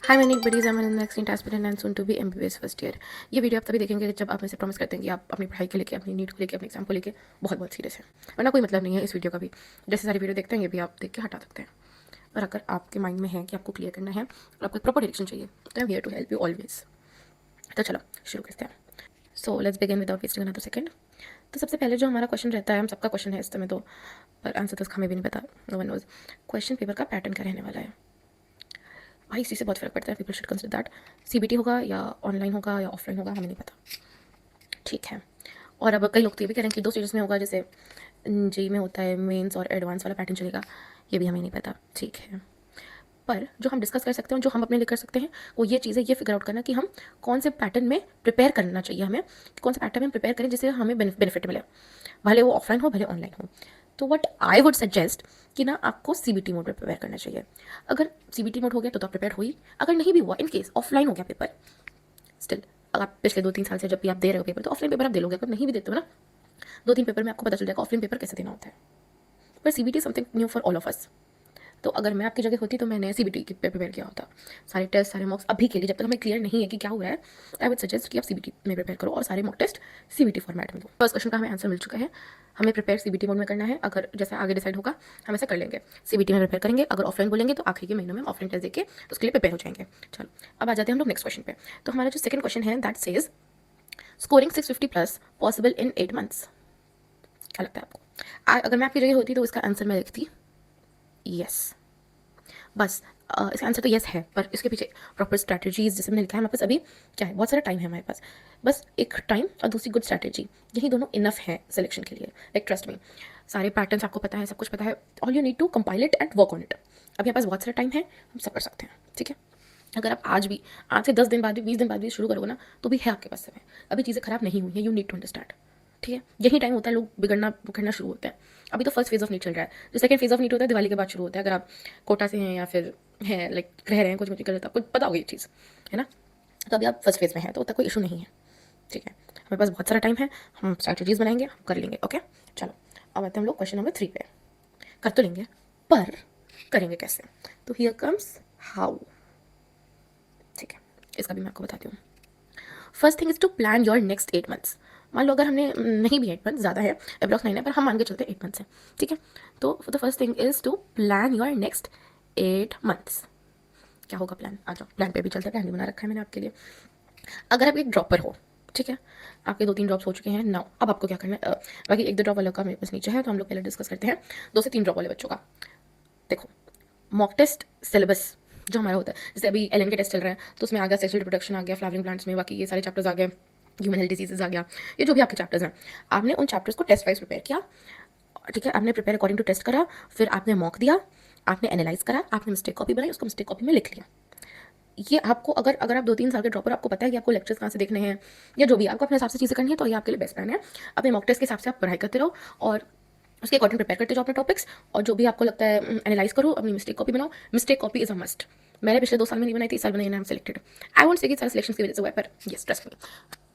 हाय मैंने एक बड़ी exam next aspirant and soon to be MBBS first year. ये वीडियो आप तभी देखेंगे जब आप मुझसे प्रॉमिस करते हैं कि आप अपनी पढ़ाई को लेकर, अपनी नीट को लेकर, अपने एग्जाम को लेकर बहुत बहुत सीरियस है। वरना कोई मतलब नहीं है इस वीडियो का भी। जैसे सारी वीडियो देखते हैं ये भी आप देख के हटा सकते हैं। और अगर आपके माइंड में है कि आपको क्लियर करना है और आपको प्रॉपर डायरेक्शन चाहिए तो I am here to help you always. तो चलो शुरू करते हैं। So let's begin without wasting another second. तो सबसे पहले जो हमारा क्वेश्चन रहता है, हम सबका क्वेश्चन है इस समय तो, पर आंसर तो हमें भी नहीं पता। No one knows question paper का पैटर्न क्या रहने वाला है। भाई इसी से बहुत फर्क पड़ता है। People should consider that CBT होगा या ऑनलाइन होगा या ऑफलाइन होगा, हमें नहीं पता। ठीक है। और अब कई लोग तो ये भी कह रहे हैं कि 2 स्टेजेस में होगा, जैसे जेई में होता है मेंस और एडवांस वाला पैटर्न चलेगा। ये भी हमें नहीं पता। ठीक है। पर जो हम डिस्कस कर सकते हैं, जो हम अपने लिए कर सकते हैं, वो ये चीज़ है, ये फिगर आउट करना कि हम कौन से पैटर्न में प्रिपेयर करना चाहिए हमें, कौन से पैटर्न में प्रिपेयर करें जिससे हमें बेनिफिट मिले, भले वो ऑफलाइन हो भले ऑनलाइन हो। तो व्हाट आई वुड सजेस्ट कि ना आपको सीबीटी मोड में प्रिपेयर करना चाहिए। अगर सीबीटी मोड हो गया तो आप प्रिपेयर हो ही। अगर नहीं भी हुआ, इन केस ऑफलाइन हो गया पेपर, स्टिल अगर आप पिछले 2-3 साल से जब भी आप दे रहे हो पेपर तो ऑफलाइन पेपर आप दे लोगे। अगर नहीं भी देते हो ना, 2-3 पेपर में आपको पता चल जाएगा ऑफलाइन पेपर कैसे देना होता है। पर CBT something new for all of us. तो अगर मैं आपकी जगह होती तो मैंने सीबीटी की प्रिपेयर किया होता। सारे टेस्ट, सारे मॉक्स अभी के लिए, जब तक हमें क्लियर नहीं है कि क्या हुआ है, आई वुड सजेस्ट कि आप सीबीटी में प्रिपेयर करो और सारे मॉक टेस्ट सीबीटी फॉर्मेट में दो। फर्स्ट क्वेश्चन का हमें आंसर मिल चुका है। हमें प्रिपेयर सीबीटी मोड में करना है। अगर जैसे आगे डिसाइड होगा हम ऐसा कर लेंगे, सीबीटी में प्रिपेयर करेंगे। अगर ऑफलाइन बोलेंगे तो आखिरी के महीनों में ऑफलाइन टेस्ट देके तो उसके लिए प्रिपेयर हो जाएंगे। चलो अब आ जाते हैं हम लोग नेक्स्ट क्वेश्चन पे। तो हमारा जो सेकंड क्वेश्चन है that says scoring 650 plus possible in 8 months. क्या लगता है आपको? अगर मैं आपकी जगह होती तो इसका आंसर मैं लिखती यस। बस इसका आंसर तो यस है, पर इसके पीछे प्रॉपर स्ट्रैटेजीज जैसे मैंने लिखा है हमारे पास अभी क्या है, बहुत सारा टाइम है हमारे पास। बस एक टाइम और दूसरी गुड स्ट्रैटेजी, यही दोनों इनफ है सिलेक्शन के लिए। लाइक ट्रस्ट मी, सारे पैटर्न्स आपको पता है, सब कुछ पता है। All you need to compile it and work on it. अभी हमारे पास बहुत सारा टाइम है, हम सब कर सकते हैं। ठीक है। अगर आप आज से 10 दिन बाद भी, 20 दिन बाद भी शुरू करोगे ना, तो भी है आपके पास समय। अभी चीज़ें खराब नहीं हुई है। You need to understand. ठीक है। यही टाइम होता है लोग बिगड़ना शुरू होते हैं। अभी तो फर्स्ट फेज ऑफ नीट चल रहा है। जो सेकंड फेज ऑफ नीट होता है दिवाली के बाद शुरू होता है। अगर आप कोटा से हैं या फिर है लाइक रह रहे हैं कुछ मुझे कर, आपको पता होगी ये चीज़, है ना। तो अभी आप फर्स्ट फेज में हैं तो उतना कोई इशू नहीं है। ठीक है। हमारे पास बहुत सारा टाइम है, हम स्ट्रैटेजीज बनाएंगे, हम कर लेंगे। ओके चलो अब आते हैं हम लोग क्वेश्चन नंबर 3 पे। कर तो लेंगे, पर करेंगे कैसे? तो हियर कम्स हाउ। ठीक है, इसका भी मैं आपको बताती हूँ। First thing is to plan your next 8 months. मान लो अगर हमने नहीं भी 8 मंथ, ज़्यादा है, अप्रॉक्स 9 है, पर हम मान के चलते 8 मंथ्स है। ठीक है। तो the first thing is to plan your next 8 months. क्या होगा प्लान? आ जाओ प्लान पे भी चलते हैं। प्लान भी बना रखा है मैंने आपके लिए। अगर आप एक ड्रॉपर हो, ठीक है, आपके 2-3 ड्रॉप्स हो चुके हैं नाउ, अब आपको क्या करना है? बाकी 1-2 ड्रॉप वालों का मेरे पास नीचे है, तो हम लोग पहले डिस्कस करते हैं 2 से 3 ड्रॉप वाले बच्चों का। देखो, मॉक टेस्ट सिलेबस जो हमारा होता है, जैसे अभी एलएन के टेस्ट चल रहे हैं तो उसमें आ गया सेक्सुअल रिप्रोडक्शन, आ गया फ्लावरिंग प्लांट्स में, बाकी ये सारे चैप्टर्स आ गए, ह्यूमन हेल्थ डिजीजेज आ गया, ये जो भी आपके चैप्टर्स हैं, आपने उन चैप्टर्स को टेस्ट वाइज प्रिपेयर किया। ठीक है, आपने प्रिपेयर अकॉर्डिंग टू टेस्ट करा, फिर आपने मॉक दिया, आपने एनालाइज करा, आपने मिस्टेक कॉपी बनाई, उसको मिस्टेक कॉपी में लिख लिया। ये आपको अगर आप 2-3 साल के ड्रॉपर, आपको पता है कि आपको लेक्चर्स कहाँ से देखने हैं या जो भी आपको अपने हिसाब से चीज़ें करनी है, तो ये आपके लिए बेस्ट प्लान है। अपने मॉक टेस्ट के हिसाब से आप पढ़ाई करते रहो और उसके अकॉर्डिंग प्रिपेयर करते जाओ अपने टॉपिक्स, और जो भी आपको लगता है एनालाइज करो, अपनी मिस्टेक कॉपी बनाओ। Mistake copy is a must. मैंने पिछले 2 साल में नहीं बनाई थी, इस साल बनाई, I am selected. I won't say कि सारे सिलेक्शन की वजह से हुआ है, पर यस ट्रस्ट मी,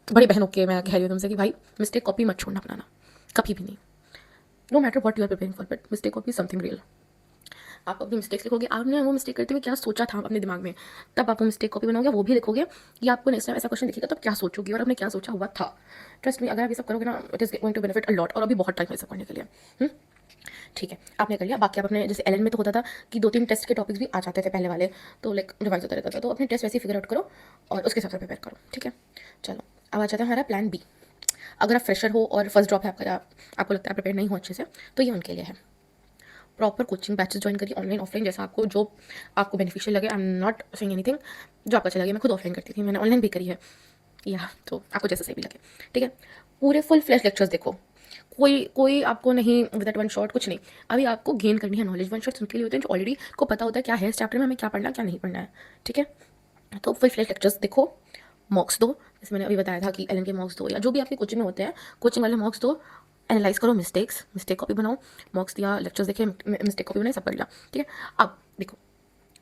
बड़ी बहन होके मैं कह रही हूँ तुमसे कि भाई मिस्टेक कॉपी मत छोड़ना बनाना, कभी भी नहीं। No matter what you are preparing for, but mistake copy something real. आप अपनी मिस्टेक्स लिखोगे, आपने वो मिस्टेक करते हुए क्या सोचा था अपने दिमाग में, तब आप वो मिस्टेक कॉपी बनाओगे, वो भी लिखोगे कि आपको नेक्स्ट टाइम ऐसा क्वेश्चन दिखेगा तब क्या सोचोगे और आपने क्या सोचा हुआ था। ट्रस्ट मी, अगर आप ये सब करोगे ना, it is going to benefit a lot. और अभी बहुत टाइम है सब करने के लिए। ठीक है, आपने कर लिया। बाकी आप अपने, जैसे एलएन में तो होता था कि 2-3 टेस्ट के टॉपिक्स भी आ जाते थे पहले वाले, तो लाइक रिवाइज होता रहता था, तो अपने टेस्ट वैसे ही फिगर आउट करो और उसके हिसाब से प्रिपेयर करो। ठीक है। चलो अब आ जाता है हमारा प्लान बी। अगर आप फ्रेशर हो और फर्स्ट ड्रॉप है आपका, या आपको लगता है प्रिपेयर नहीं हो अच्छे से, तो ये उनके लिए है। प्रॉपर कोचिंग बैचेस ज्वाइन करिए, ऑनलाइन ऑफलाइन, जैसा आपको जो आपको बेनिफिशियल लगे। I am not saying anything, जो आपको अच्छा लगे। मैं खुद ऑफलाइन करती थी, मैंने ऑनलाइन भी करी है, या तो आपको जैसे सही भी लगे। ठीक है। पूरे फुल फ्लैश लेक्चर्स देखो, कोई कोई आपको नहीं विद दैट वन शॉट, कुछ नहीं। अभी आपको गेन करनी है नॉलेज। वन शॉट उनके लिए होते हैं जो ऑलरेडी को पता होता है क्या है इस चैप्टर में, हमें क्या पढ़ना क्या नहीं पढ़ना है। ठीक है। तो फुल फ्लैश लेक्चर्स देखो, मॉक्स दो, जैसे मैंने अभी बताया था कि एलन के मॉक्स दो, या जो भी आपकी कोचिंग में होते हैं कोचिंग वाले मॉक्स दो। एनालाइज करो मिस्टेक कॉपी बनाओ, मॉक्स दिया, लेक्चर्स देखे, मिस्टेक कॉपी बनाई, सब कर लिया। ठीक है। अब देखो,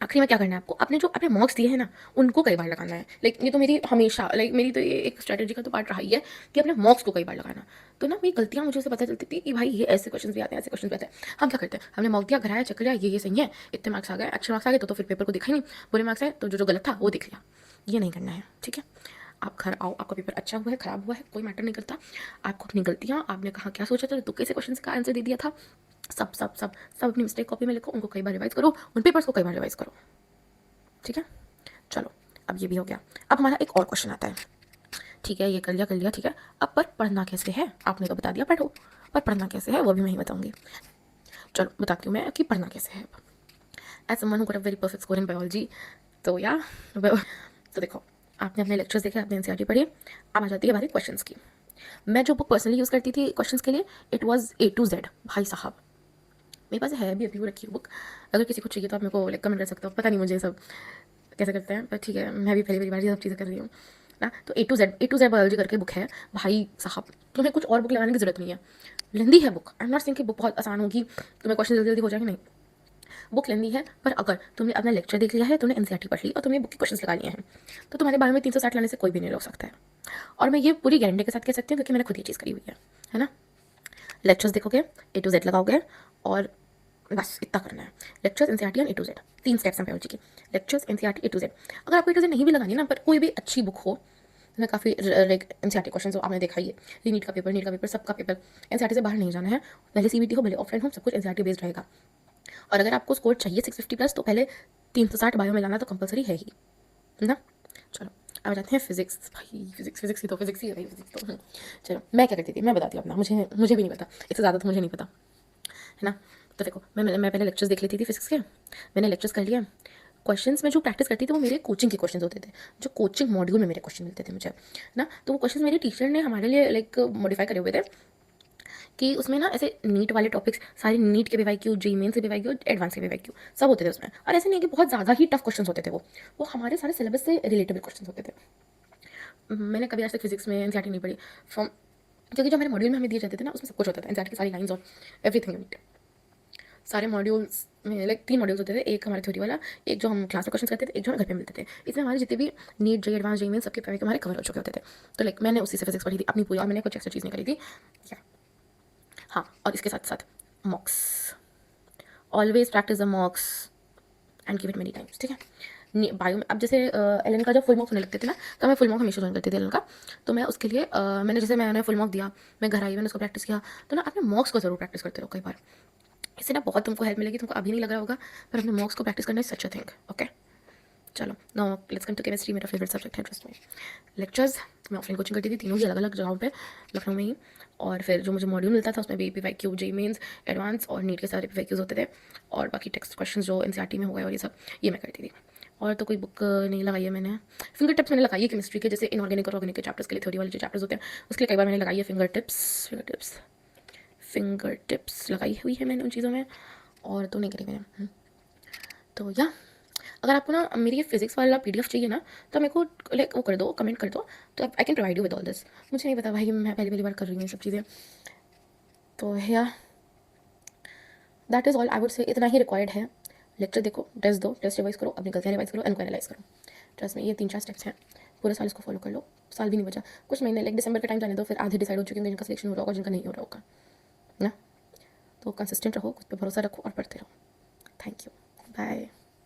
आखिरी में क्या करना है आपको, अपने जो आपने मॉक्स दिए हैं ना उनको कई बार लगाना है। लाइक ये तो मेरी हमेशा मेरी तो ये एक स्ट्रैटेजी का तो पार्ट रहा ही है कि अपने मॉक्स को कई बार लगाना। तो ना मेरी गलतियाँ मुझे उससे पता चलती थी कि भाई ये ऐसे क्वेश्चन भी आते हैं, ऐसे क्वेश्चन भी आते हैं। हम क्या करते हैं, हमने मॉक दिया, घर आया, चेक लिया, ये सही है, इतने मार्क्स आ गए, अच्छे मार्क्स आ गए तो फिर पेपर को देखा ही नहीं, बुरे मार्क्स आए तो जो जो गलत था वो देख लिया। ये नहीं करना है, ठीक है। आप घर आओ, आपका पेपर अच्छा हुआ है, खराब हुआ है, कोई मैटर नहीं करता। आपको अपनी गलतियाँ, आपने कहा क्या सोचा था, तो कैसे क्वेश्चन का आंसर दे दिया था, सब सब सब सब अपनी मिस्टेक कॉपी में लिखो, उनको कई बार रिवाइज करो, उन पेपर्स को कई बार रिवाइज करो, ठीक है। चलो, अब ये भी हो गया। अब हमारा एक और क्वेश्चन आता है, ठीक है, ये कर लिया, ठीक है। अब पर पढ़ना कैसे है, आपने तो बता दिया पढ़ो, पर पढ़ना कैसे है वो भी मैं ही बताऊंगी। चलो बताती हूँ मैं कि पढ़ना कैसे है। As someone who got a very perfect score in biology, तो या तो देखो, आपने अपने लेक्चर्स देखे, आपने एनसीईआरटी पढ़ी, अब आ जाती है बारी क्वेश्चंस की। मैं जो बुक पर्सनली यूज़ करती थी क्वेश्चंस के लिए, it was A to Z, भाई साहब। मेरे पास है भी, अभी वो रखी है बुक, अगर किसी को चाहिए तो आप मेरे को लाइक कमेंट कर सकते हो। पता नहीं मुझे सब कैसे करते हैं, पर ठीक है, मैं भी पहली बार ये सब चीज़ें कर रही हूँ ना। तो A to Z बायोलॉजी करके बुक है, भाई साहब तुम्हें कुछ और बुक लगाने की जरूरत नहीं है। लेंदी है book, I am not saying कि बुक बहुत आसान होगी, तुम्हें क्वेश्चन जल्दी जल्दी हो जाएंगे, नहीं। बुक लेंदी है, पर अगर तुमने अपना लेक्चर देख लिया है, तुमने एनसीईआरटी पढ़ ली और तुमने बुक के क्वेश्चंस लगा लिए हैं, तो तुम्हारे बारे में 360 लाने से कोई भी नहीं रोक सकता है। और मैं ये पूरी गारंटी के साथ कह सकती हूँ क्योंकि मैंने खुद ये चीज़ करी हुई है ना। लेक्चर्स देखोगे, A to Z लगाओगे, और बस इतना करना है। लेक्चर्स, एनसीईआरटी और A to Z, 3 स्टेप्स हैं बायोलॉजी की। Lectures, NCERT, A to Z। अगर आपको A to Z नहीं भी लगानी ना, पर कोई भी अच्छी बुक हो, मैं काफ़ी एनसीईआरटी क्वेश्चन आपने देखा ही है, ये नीट का पेपर, सबका पेपर, एनसीईआरटी से बाहर नहीं जाना है। भले सीबीटी हो, भले ऑफलाइन हो, सब कुछ एनसीईआरटी बेस्ड रहेगा। और अगर आपको स्कोर चाहिए 650 प्लस, तो पहले 360 बायो में लाना तो कंपलसरी है ही ना। चलो अब जाते हैं फिजिक्स। भाई फिजिक्स ही तो फिजिक्स ही है भाई, फिजिक्स तो चलो मैं क्या करती थी मैं बताती हूँ अपना, मुझे भी नहीं पता, इससे ज़्यादा तो मुझे नहीं पता है ना। तो देखो, मैं पहले लेक्चर्स देख लेती थी फिजिक्स के, मैंने लेक्चर्स कर लिया। क्वेश्चंस में जो प्रैक्टिस करती थी वो मेरे कोचिंग के क्वेश्चंस होते थे, जो कोचिंग मॉड्यूल में मेरे क्वेश्चन मिलते थे मुझे ना। तो वो क्वेश्चंस मेरे टीचर ने हमारे लिए लाइक मॉडिफाई करे हुए थे कि उसमें ना ऐसे नीट वाले टॉपिक्स सारे, नीट के PYQ, जी मेन से PYQ, एडवांस के PYQ सब होते थे उसमें। और ऐसे नहीं है कि बहुत ज़्यादा ही टफ क्वेश्चन होते थे, वो हमारे सारे सिलेबस से रिलेटेबल क्वेश्चन होते थे। मैंने कभी आज तक फिजिक्स में एनसीईआरटी नहीं पढ़ी फ्रॉम, क्योंकि जो हमारे मॉड्यूल में हमें दिए जाते थे ना उसमें सब कुछ होता था, एनसीईआरटी की सारी लाइन्स और एवरीथिंग यूनिट, सारे मॉड्यूल्स में लाइक 3 मॉड्यूल्स होते थे, एक हमारे थ्योरी वाला, एक जो हम क्लास में क्वेश्चन करते थे, एक जो हमें घर पे मिलते थे। इसमें हमारे जितने भी नीट, जे एडवांस, जे मेन सबके PYQ हमारे कवर हो चुके होते थे। तो लाइक मैंने उसी से फिजिक्स पढ़ी थी अपनी पूरी, और मैंने कुछ एक्स्ट्रा चीज़ नहीं करी थी क्या। हाँ, और इसके साथ साथ मॉक्स, always practice the मॉक्स and give it many times, ठीक है। बायो में अब जैसे एलन का जब फुल मॉक होने लगते थे ना, तो मैं फुल मॉक हमेशा ज्वाइन करती थी एलन का। तो मैं उसके लिए मैंने फुल मॉक दिया, मैं घर आई, मैंने उसको प्रैक्टिस किया। तो ना अपने मॉक्स को जरूर प्रैक्टिस करते रहो कई बार, इससे ना बहुत तुमको हेल्प मिलेगी। तुमको अभी नहीं लग रहा होगा, पर अपने मॉक्स को प्रैक्टिस करना is such a thing, okay. चलो now let's come to chemistry, मेरा फेवरेट सब्जेक्ट है, ट्रस्ट में। लेक्चर्स मैं ऑफलाइन कोचिंग करती थी, तीनों ही अलग अलग जगहों पे लखनऊ में ही। और फिर जो मुझे मॉड्यूल मिलता था उसमें भी PYQ, जे मेन्स, एडवांस और नीट के सारे PYQs होते थे। और बाकी टेक्स्ट क्वेश्चन जो एनसीईआरटी में हो गए और ये सब, ये मैं करती थी। और तो कोई बुक नहीं लगाई है मैंने। फिंगर टिप्स मैंने लगाई है केमिस्ट्री के, जैसे इनऑर्गेनिक और ऑर्गेनिक के चैप्टर्स के लिए, थ्योरी वाले जो चैप्टर्स होते हैं उसके लिए कई बार मैंने लगाई है फिंगर टिप्स लगाई हुई है मैंने उन चीज़ों में, और तो नहीं करी मैंने। तो या अगर आपको ना मेरी ये फिजिक्स वाला PDF चाहिए ना, तो मेरे को लाइक वो कर दो, कमेंट कर दो, तो I can provide you with all this. मुझे नहीं पता भाई, मैं पहली बार कर रही हूँ ये सब चीज़ें। तो या that is all I would say, इतना ही रिक्वायर्ड है। लेक्चर देखो, टेस्ट दो, टेस्ट रिवाइज करो, अपनी गलतियाँ रिवाइज करो, इनको एनालाइज करो। ट्रस्ट में ये 3-4 स्टेप्स हैं, पूरे साल इसको फॉलो कर लो। साल भी नहीं बचा, कुछ महीने, लाइक दिसंबर का टाइम जाने दो, फिर आधे डिसाइड हो चुके हैं जिनका सिलेक्शन हो रहा होगा, जिनका नहीं हो रहा होगा ना। तो कंसिस्टेंट रहो, खुद पे भरोसा रखो और पढ़ते रहो। Thank you, bye.